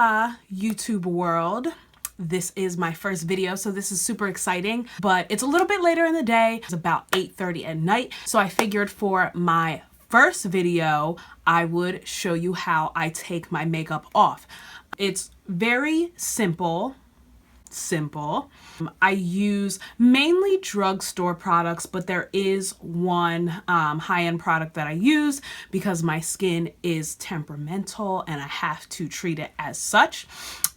Hola, YouTube world. This is my first video, so this is super exciting, but it's a little bit later in the day. It's about 8:30 at night, so I figured for my first video, I would show you how I take my makeup off. It's very simple. I use mainly drugstore products, but there is one high-end product that I use because my skin is temperamental and I have to treat it as such.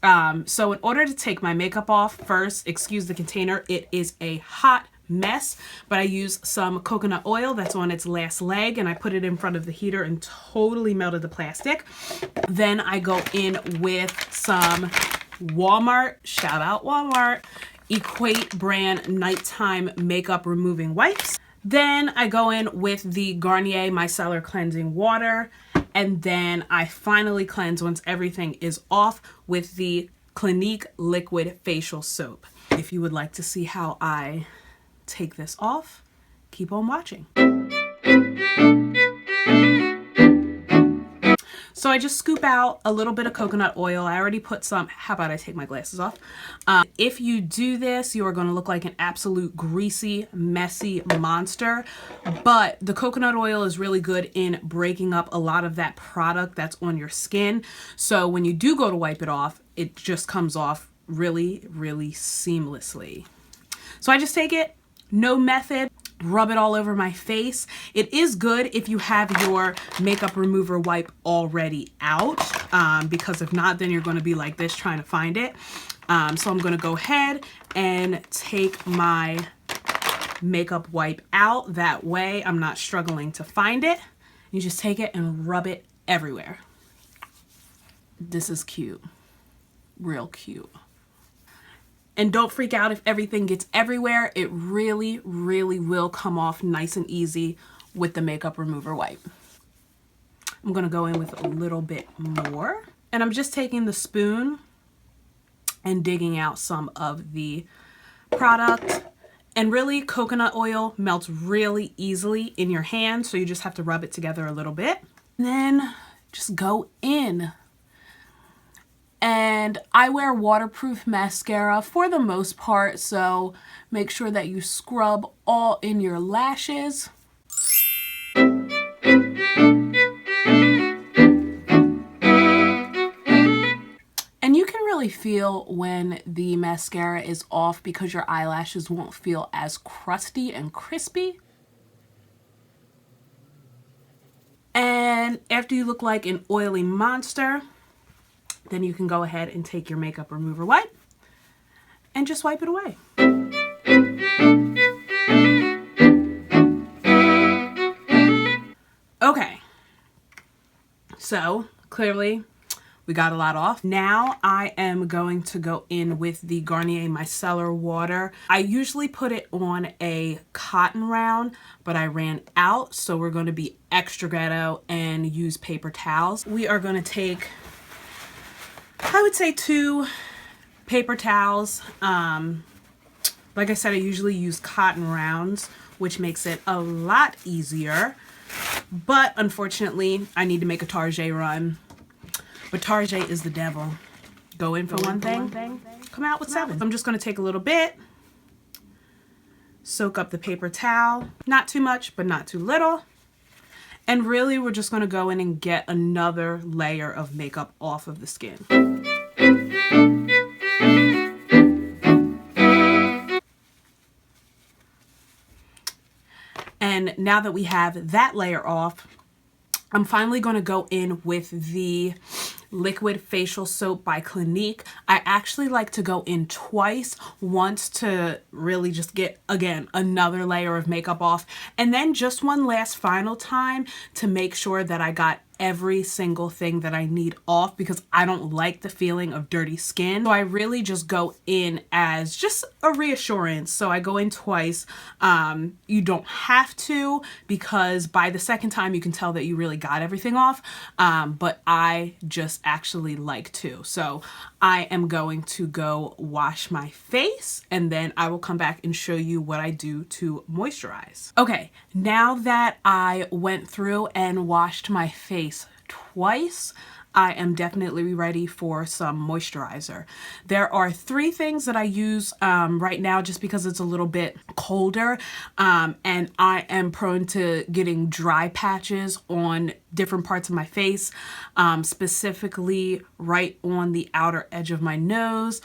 So in order to take my makeup off, first, excuse the container, it is a hot mess, but I use some coconut oil that's on its last leg and I put it in front of the heater and totally melted the plastic. Then I go in with some Walmart, shout out Walmart, Equate brand nighttime makeup removing wipes. Then I go in with the Garnier Micellar cleansing water, and then I finally cleanse once everything is off with the Clinique liquid facial soap. If you would like to see how I take this off, keep on watching. So I just scoop out a little bit of coconut oil. I already put some, how about I take my glasses off? If you do this, you are going to look like an absolute greasy, messy monster. But the coconut oil is really good in breaking up a lot of that product that's on your skin. So when you do go to wipe it off, it just comes off really, really seamlessly. So I just take it, no method. Rub it all over my face. It is good if you have your makeup remover wipe already out, because if not, then you're going to be like this trying to find it. So I'm going to go ahead and take my makeup wipe out. That way I'm not struggling to find it. You just take it and rub it everywhere. This is cute. Real cute. And don't freak out if everything gets everywhere. It really, really will come off nice and easy with the makeup remover wipe. I'm going to go in with a little bit more. And I'm just taking the spoon and digging out some of the product. And really, coconut oil melts really easily in your hand, so you just have to rub it together a little bit. And then just go in. And I wear waterproof mascara for the most part, so make sure that you scrub all in your lashes. And you can really feel when the mascara is off because your eyelashes won't feel as crusty and crispy. And after you look like an oily monster, then you can go ahead and take your makeup remover wipe and just wipe it away. Okay, so clearly we got a lot off. Now I am going to go in with the Garnier Micellar water. I usually put it on a cotton round, but I ran out, so we're going to be extra ghetto and use paper towels. We are going to take, I would say, 2 paper towels. Like I said, I usually use cotton rounds, which makes it a lot easier. But unfortunately, I need to make a Target run. But Target is the devil. Go in for one thing, come out with 7. I'm just going to take a little bit, soak up the paper towel. Not too much, but not too little. And really, we're just going to go in and get another layer of makeup off of the skin. And now that we have that layer off, I'm finally going to go in with the liquid facial soap by Clinique. I actually like to go in twice, once to really just get, again, another layer of makeup off, and then just one last final time to make sure that I got every single thing that I need off, because I don't like the feeling of dirty skin. So I really just go in as just a reassurance. So I go in twice. You don't have to, because by the second time you can tell that you really got everything off. But I just actually like to. So I am going to go wash my face, and then I will come back and show you what I do to moisturize. Okay, now that I went through and washed my face twice, I am definitely ready for some moisturizer. There are 3 things that I use right now just because it's a little bit colder, and I am prone to getting dry patches on different parts of my face, specifically right on the outer edge of my nose,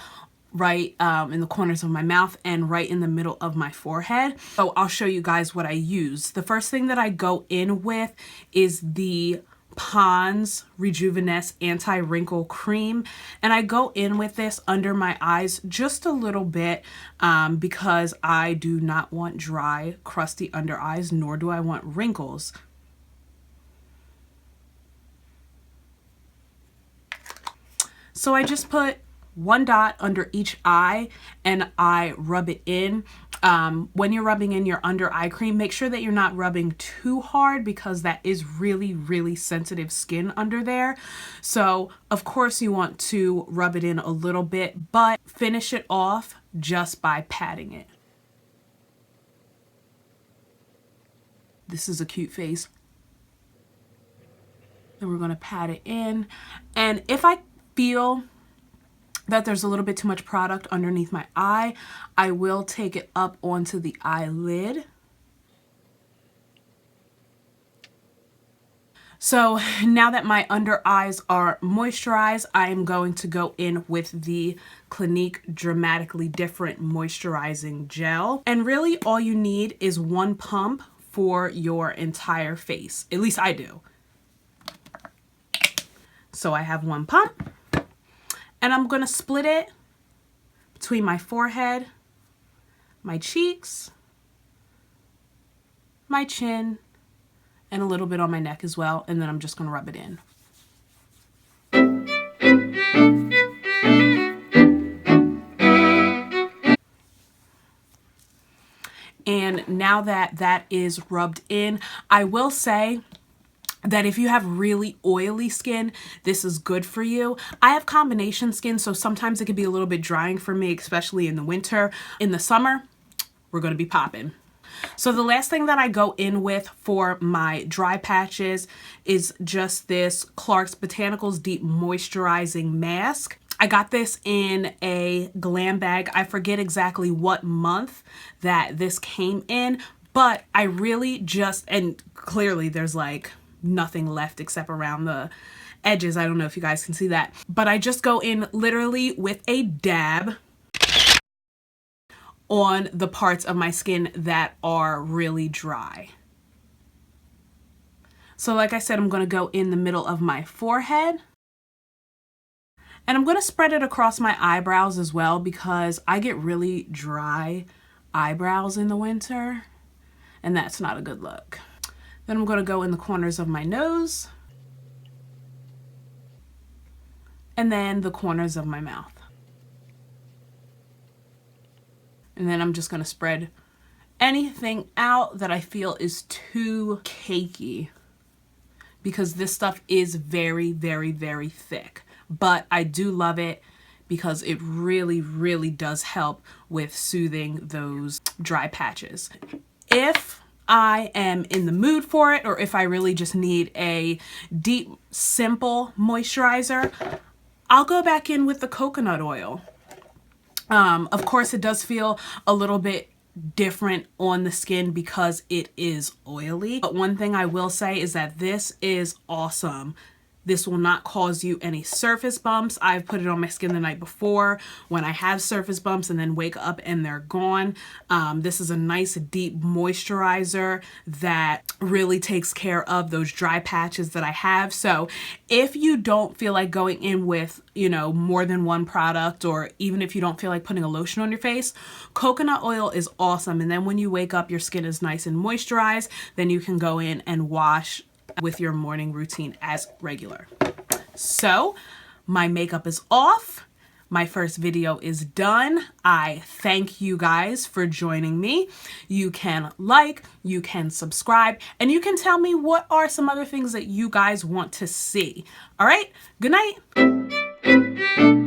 right in the corners of my mouth, and right in the middle of my forehead. So I'll show you guys what I use. The first thing that I go in with is the Pond's Rejuveness Anti-Wrinkle Cream, and I go in with this under my eyes just a little bit because I do not want dry, crusty under eyes, nor do I want wrinkles. So I just put 1 dot under each eye and I rub it in. When you're rubbing in your under eye cream, make sure that you're not rubbing too hard because that is really, really sensitive skin under there. So of course you want to rub it in a little bit, but finish it off just by patting it. This is a cute face. Then we're going to pat it in. And if I feel that there's a little bit too much product underneath my eye, I will take it up onto the eyelid. So now that my under eyes are moisturized, I am going to go in with the Clinique Dramatically Different Moisturizing Gel. And really all you need is 1 pump for your entire face. At least I do. So I have 1 pump. And I'm going to split it between my forehead, my cheeks, my chin, and a little bit on my neck as well. And then I'm just going to rub it in. And now that that is rubbed in, I will say that if you have really oily skin, this is good for you. I have combination skin, so sometimes it can be a little bit drying for me, especially in the winter. In the summer, we're going to be popping. So the last thing that I go in with for my dry patches is just this Clarks Botanicals Deep Moisturizing Mask. I got this in a glam bag. I forget exactly what month that this came in, but I really just, and clearly there's like nothing left except around the edges. I don't know if you guys can see that, but I just go in literally with a dab on the parts of my skin that are really dry. So like I said, I'm going to go in the middle of my forehead, and I'm going to spread it across my eyebrows as well because I get really dry eyebrows in the winter and that's not a good look. Then I'm going to go in the corners of my nose and then the corners of my mouth. And then I'm just going to spread anything out that I feel is too cakey because this stuff is very, very, very thick. But I do love it because it really, really does help with soothing those dry patches. If I am in the mood for it, or if I really just need a deep, simple moisturizer, I'll go back in with the coconut oil. Of course, it does feel a little bit different on the skin because it is oily. But one thing I will say is that this is awesome. This will not cause you any surface bumps. I've put it on my skin the night before when I have surface bumps and then wake up and they're gone. This is a nice deep moisturizer that really takes care of those dry patches that I have. So if you don't feel like going in with, you know, more than one product, or even if you don't feel like putting a lotion on your face, coconut oil is awesome. And then when you wake up, your skin is nice and moisturized. Then you can go in and wash with your morning routine as regular. So my makeup is off. My first video is done. I thank you guys for joining me. You can like, you can subscribe, and you can tell me what are some other things that you guys want to see. All right, good night.